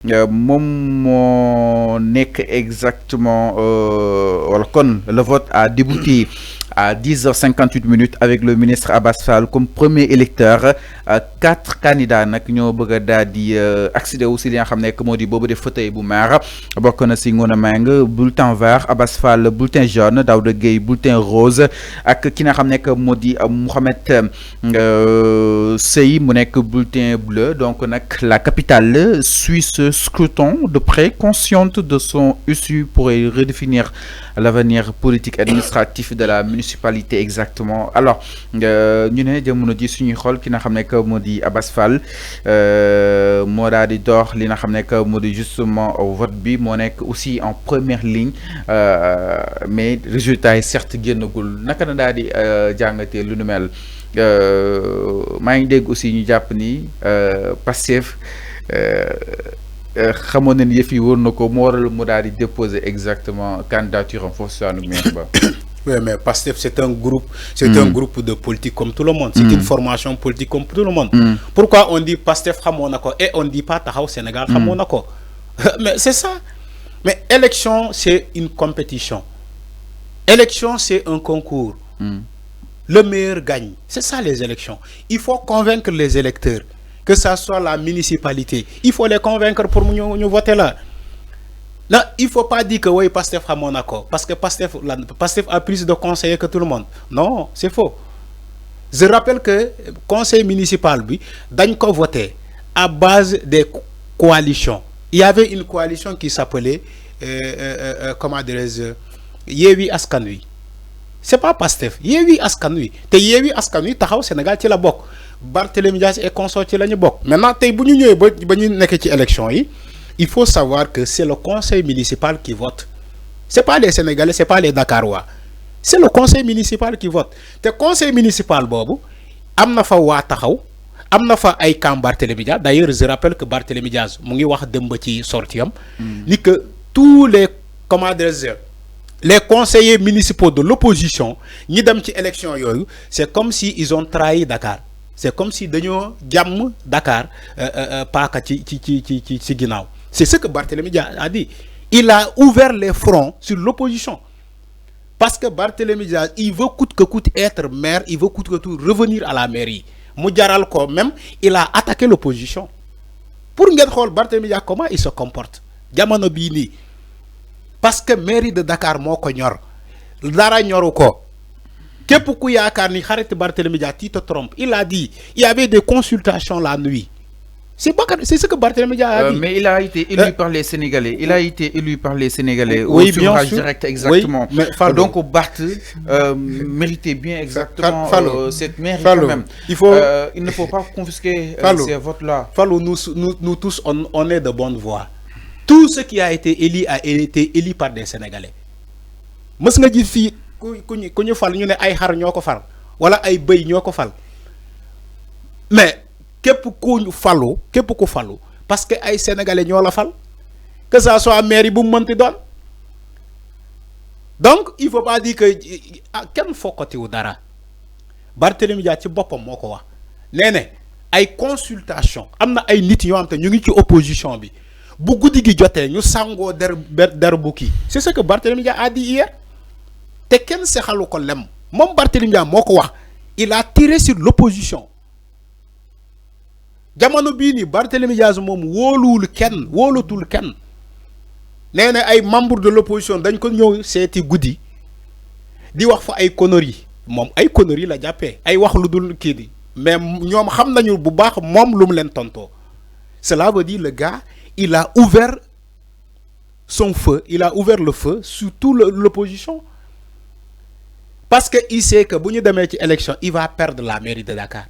moom moo nekk exactement wala kon le vote a débuté à 10h58 avec le ministre Abass Fall comme premier électeur. 4 candidats nag ñoo bëgg a daal di accéder aussi li nga xam ne moo di boobu de fauteuil bu maire bokk na si Ngona Meng bulletin vert, Abass Fall bulletin jaune, Daouda Gueye bulletin rose ak ki nga xam ne moo di Mouhamed Sey mu nekk bulletin bleu. Donc nag la capitale suit ce scrutin de près, consciente de son issue pour redéfinir l'avenir politique administratif de la municipalité exactement. Alors ñu ne jamono ji suñuy xool ki nga xam ne moo di Abass Fall moo daal di door li nga xam ne moo di justement vote bi moo nekk aussi en première ligne mais résultat yi certes génnagul naka na daal di jàngatee lu nu mel. maa ngi dégg aussi ñu jàpp ni Pastef xamoon nañ yëf yi wóor na ko moo waral mu daal di déposer exactement candidature en foofu saanu maire ba. Oui, mais Pastef, c'est un groupe, un groupe de politique comme tout le monde. C'est une formation politique comme tout le monde. Pourquoi on dit Pastef Hamonako et on ne dit pas Tahaou Sénégal Hamonako? Mais c'est ça. Mais élection, c'est une compétition. Élection, c'est un concours. Le meilleur gagne. C'est ça les élections. Il faut convaincre les électeurs, que ça soit la municipalité. Il faut les convaincre pour nous voter là. Là, il ne faut pas dire que oui, Pastef a mon accord. Parce que Pastef a plus de conseillers que tout le monde. Non, c'est faux. Je rappelle que le conseil municipal, lui, d'ailleurs, voté à base des coalitions. Il y avait une coalition qui s'appelait, comment dirais-je, Yewi Askanui. Ce n'est pas Pastef. Yewi Askanui. Et Yewi Askanui, Tahaou Sénégal, tu la bok. Barthélémy Dias et consort, tu la bok. Maintenant, tu es venu élection. Il faut savoir que c'est le conseil municipal qui vote. Ce n'est pas les Sénégalais, ce n'est pas les Dakarois. C'est le conseil municipal qui vote. Le conseil municipal, Bobo, amna fa wa taxaw, amna fa ay camp Barthélémy Dias. D'ailleurs, je rappelle que Barthélémy Dias, mu ngi wax demb ci sortiam, ni que tous les les conseillers municipaux de l'opposition, ñi dem ci élection yoyu, c'est comme si ils ont trahi Dakar. C'est comme si dañoo jàmm Dakar paaka ci ginaaw. C'est ce que Barthélémy Dias a dit. Il a ouvert les fronts sur l'opposition. Parce que Barthélémy Dias, il veut coûte que coûte être maire, il veut coûte que coûte revenir à la mairie. Moudiaral même, il a attaqué l'opposition. Pour nous Barthélémy Dias, comment il se comporte? Diamano Bini. Parce que mairie de Dakar, moi, ñor. Dara ñoruko. Que pourquoi yakar ni xarit Barthélémy Dias, tu te trompes. Il a dit, il y avait des consultations la nuit. C'est ce que Barthélémy Dias a dit. Mais il a été élu par les Sénégalais. Il a été élu par les Sénégalais oui, au suffrage direct, exactement. Oui, donc, Barth méritait bien exactement cette mairie quand même. Il ne faut pas confisquer ces votes-là. Nous tous, on est de bonne voie. Tout ce qui a été élu élu par des Sénégalais. Moi, je dis fi ñu fal ñu ne ay xar ñoko fal wala ay bëy ñoko fal. Mais képp ku falu parce que ay sénégalais ñoo la fal que ça soit mairie bu mënti doon. Donc il faut pas dire que kenn fokkati wu dara. Barthélémy Dias ci boppam moo ko wax nee ne ay consultation am na ay nit yoo xam te ñu ngi ci opposition bi bu guddi gi jotee ñu sangoo der bu kii. C'est ce que Barthélémy Dias a dit hier te kenn sexalu ko lem moom Barthélémy Dias moo ko wax il a tiré sur l'opposition. Jamono bii nii Barthélémy Dias moom wóolatul kenn nee na ay membres de l'opposition dañ ko ñëw seeti guddi di wax fa ay conneries moom ay conneries la jàppee ay wax lu dul kii di mais ñoom xam nañu bu baax moom lu mu leen tontoo. Cela veut dire le gars il a ouvert son feu, il a ouvert le feu sur toute l'opposition parce que il sait que bu ñu demee ci élection il va perdre la mairie de Dakar.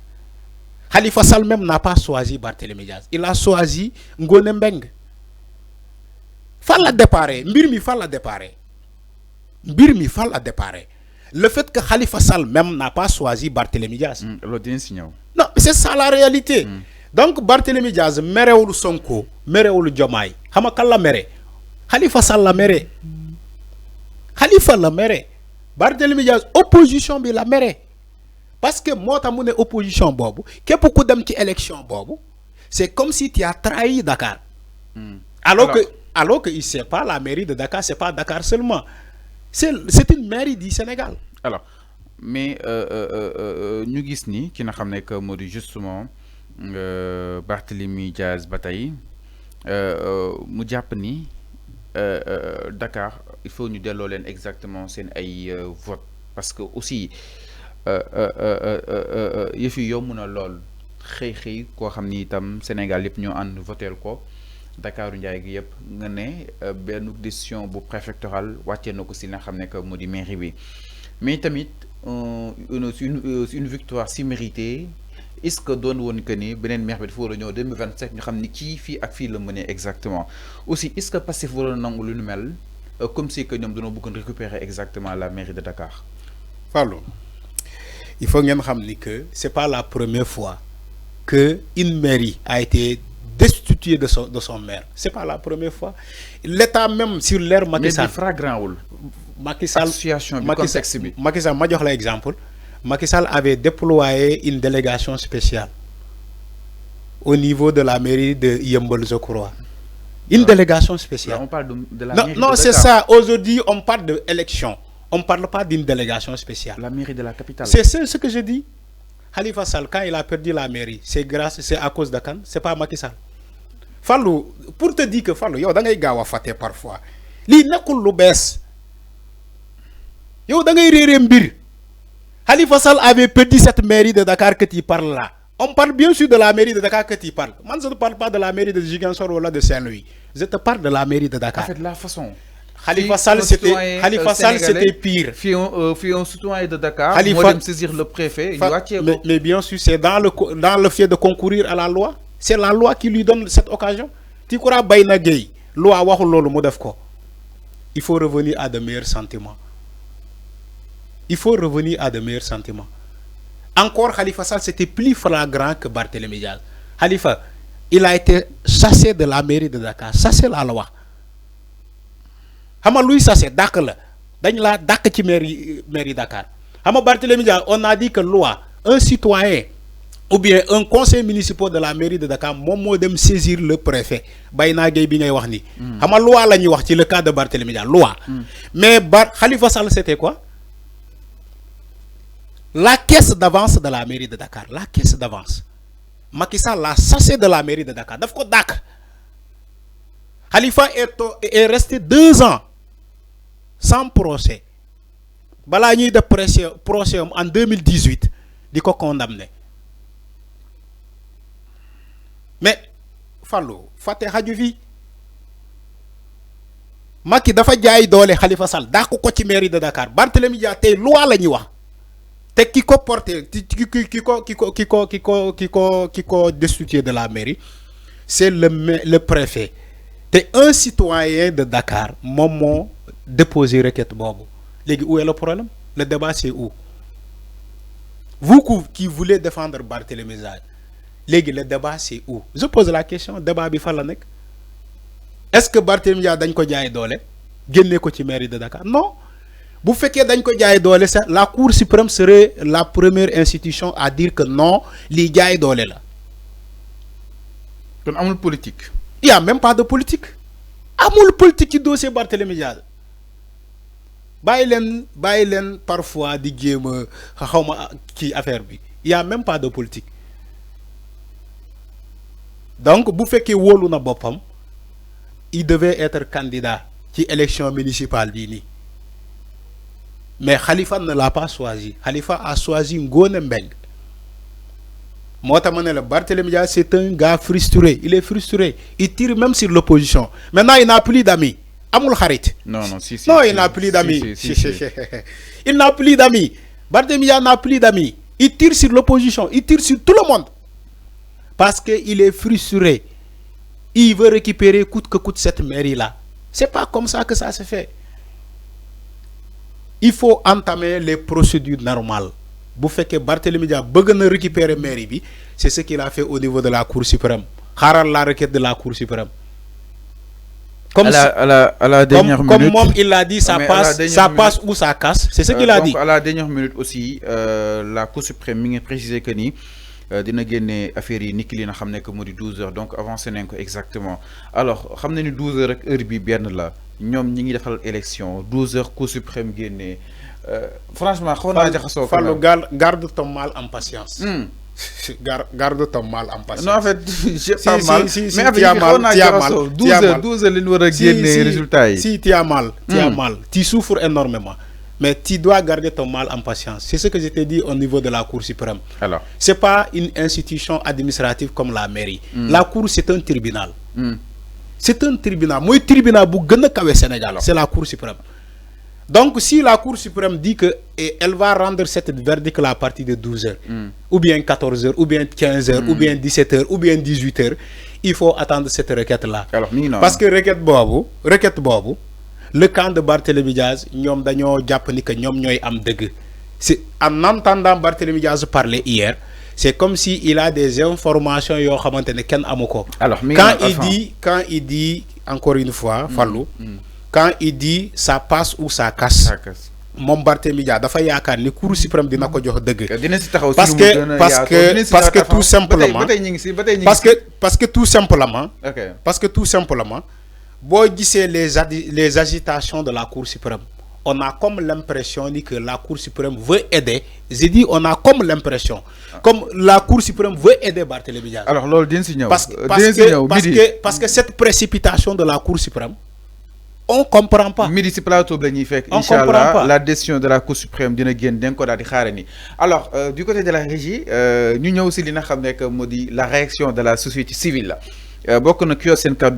Khalifa Sall même n'a pas choisi Barthélémy Dias. Il a choisi Ngone Mbeng. Fall la déparé. Mbirmi fall la déparé. Le fait que Khalifa Sall même n'a pas choisi Barthélémy Dias. Non, c'est ça la réalité. Donc Barthélémy Dias, merewul Sonko, merewul Diomaye. Xama kan la mere? Khalifa Sall la mere. Khalifa la mere. Barthélémy Dias, opposition bi la mere. Parce que moi, tu as opposition, Bobo. Que beaucoup d'hommes qui élection, Bobo. C'est comme si tu as trahi Dakar. Alors que c'est pas la mairie de Dakar, c'est pas Dakar seulement. C'est une mairie du Sénégal. Alors, mais ñu gis ni ki nga xam ne que moo di justement Barthélémy Diaz Bataille mu jàpp ni Dakar il faut ñu delloo leen exactement seen ay vote parce que aussi yëf yi yomb na lool xëy koo xam ni itam Sénégal yëpp ñoo ànd voteel ko Dakar Ndiaye gi yëpp nga ne benn décision bu préfectorale wàccee na ko si nga xam ne que moo di mairie bi mais tamit une victoire si méritée est-ce que doon woon que ni beneen maire bi dafa war a ñëw 2027 ñu xam ni kii fii ak fii la mënee exactement aussi est-ce que Pastef war a nangu lu nu mel comme si que ñoom dañoo bëggoon récupérer exactement la mairie de Dakar. Fallou, il faut ngeen xam ni que c'est pas la première fois que une mairie a été destituée de son maire. C'est pas la première fois. L'État même sur l'ère Macky Sall. Mais flagrant wul. Macky Sall, association bi contexte bi. Macky Sall, ma jox la exemple. Macky Sall avait déployé une délégation spéciale au niveau de la mairie de Yeumbeul, je crois. Une délégation spéciale. Là, on parle de la mairie de Dakar. Non, c'est ça. Aujourd'hui, on parle d'élection. On ne parle pas d'une délégation spéciale. La mairie de la capitale. C'est ce que je dis. Khalifa Sall, quand il a perdu la mairie, c'est à cause de Kane, c'est pas Macky Sall. Fallou, pour te dire que Fallou, yo da ngay gawa faté parfois. Li nekul lu bess. Yo da ngay réré mbir. Khalifa Sall avait perdu cette mairie de Dakar que tu parles là. On parle bien sûr de la mairie de Dakar que tu parles. Moi, je ne parle pas de la mairie de Ziguinchor ou de Saint-Louis. Je te parle de la mairie de Dakar. En fait, la façon. Khalifa Sall, c'était pire. Fi un citoyen de Dakar, Khalifa, moi saisir le préfet. Mais bien sûr, c'est dans le fait de concourir à la loi. C'est la loi qui lui donne cette occasion. Tu crois bayna gay, loi waxul lolu mu def ko. Il faut revenir à de meilleurs sentiments. Il faut revenir à de meilleurs sentiments. Encore Khalifa Sall, c'était plus flagrant que Barthélémy Diaz. Khalifa, il a été chassé de la mairie de Dakar. Ça, c'est la loi. Hama lui, ça c'est Dakar. Dañ la Dakar ci mairie Dakar. Hama Barthélémy Diaz, on a dit que loi, un citoyen ou bien un conseil municipal de la mairie de Dakar, moi dem saisir le préfet. Bayna Gueye bi ngay wax ni. Hama loi la ñuy wax ci le cas de Barthélémy Diaz, loi. Mais Khalifa Sall, c'était quoi? La caisse d'avance de la mairie de Dakar, la caisse d'avance. Macky Sall l'a chassé de la mairie de Dakar. Daf ko dak. Khalifa est resté 2 ans sans procès. Bala ñuy def procès en 2018 di ko condamné. Mais Fallou, faté xaju fi. Macky dafa jaay doole Khalifa Sall dak ko ci mairie de Dakar. Barthélémy Dias tay loi la ñuy wax. Te qui destitué de la mairie, c'est le préfet. C'est un citoyen de Dakar, Momo, déposé requête bobo. Où est le problème? Le débat c'est où? Vous qui voulez défendre Barthélémy Dias, le débat c'est où? Je pose la question, le débat est est-ce que Barthélémy Dias dañ ko jaay doole? Génné ko ci mairie de Dakar? Non. Vous faites que la Cour suprême serait la première institution à dire que non, les gars sont là. Donc, il y a politique. Il n'y a même pas de politique. Il y a une politique qui dossier Barthélémy Diaz. Bailen parfois di game qui affaire bi. Il n'y a même pas de politique. Donc, vous faites que wolu na bopam, il devait être candidat qui élection municipale dini. Mais Khalifa ne l'a pas choisi. Khalifa a choisi Ngone Mbeng. Moi, le Barthélémy Diaz, c'est un gars frustré. Il est frustré. Il tire même sur l'opposition. Maintenant, il n'a plus d'amis. Amoul Harit. Non, il n'a plus d'amis. Il n'a plus d'amis. Barthélémy Diaz n'a plus d'amis. Il tire sur l'opposition. Il tire sur tout le monde. Parce qu'il est frustré. Il veut récupérer coûte que coûte cette mairie-là. C'est pas comme ça que ça se fait. Il faut entamer les procédures normales. Vous faites que Barthélémy Diaz veut récupérer la mairie, c'est ce qu'il a fait au niveau de la Cour suprême. Haral la requête de la Cour suprême. Comme à la dernière minute. Comme il l'a dit, ça passe ou ça casse. C'est ce qu'il a dit. À la dernière minute aussi, la Cour suprême a précisé que dina génne affaire yi niki li nga xam ne que moo di 12h donc avancé nañ ko exactement alors xam na ni 12h rek heure bi benn la ñoom ñi ngi defal élection 12h Cour suprême génne franchement xaw naa jaxasoo. Fallou garde ton mal en patience. Garde ton mal en patience. Non, en fait, j'ai pas mal. Mais avec tu as mal. 12 heures, les résultats. Si tu as mal, tu souffres énormément. Mais tu dois garder ton mal en patience. C'est ce que je t'ai dit au niveau de la Cour suprême. Alors, ce n'est pas une institution administrative comme la mairie. La Cour, c'est un tribunal. C'est un tribunal. Moi, tribunal, Sénégal, c'est la Cour suprême. Donc, si la Cour suprême dit qu'elle va rendre cette verdict à partir de 12h, ou bien 14h, ou bien 15h, ou bien 17h, ou bien 18h, il faut attendre cette requête-là. Parce que requête Bobo, le camp de Barthélémy Diaz, ñom dañoo japp ni que ñom ñoy am deug. C'est en entendant Barthélémy Diaz parler hier, c'est comme si il a des informations yo xamantene ken amuko. Alors, quand il dit encore une fois, Fallou, quand il dit ça passe ou ça casse. Mon Barthélémy Diaz dafa yaakaar ni Cour suprême dina ko jox deug. Parce que tout simplement parce que tout simplement boo gisee les agitations de la Cour suprême, on a comme l'impression que la Cour suprême veut aider. J'ai dit on a comme l'impression comme la Cour suprême veut aider Barthélémy Diaz. Alors loolu dina si ñëw parce que cette précipitation de la Cour suprême, on comprend pas. Midi ci plateau bi la ñuy fekk inchallah la décision de la Cour suprême dina génn dañ ko daal di xaare ni. Alors du côté de la régie ñu ñëw si li nga xam ne que moo di la réaction de la société civile la bokk na ki yor seen kàddu